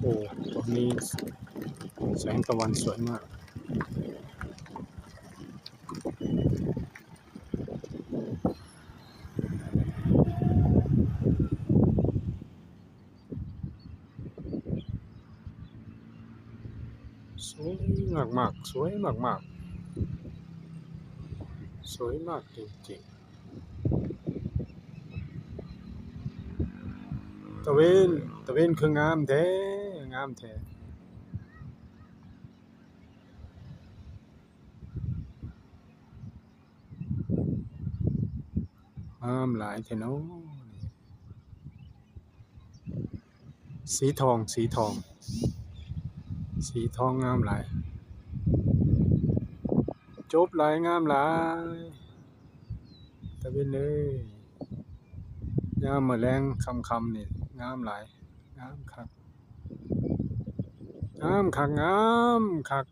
โอ้ตรงนี้แสงตะวันสวยมากสวยมากๆสวยมากๆสวยมากจริงๆตะเวนคืองามแท้งามแท้งามหลายแท้เนาะสีทองสีทองสีทองงามหลายจบหลายงามหลายตะเวนเอ้ยยามมื้อแลงค่ำๆนี่งามหลายงามคักงามคักงามคัก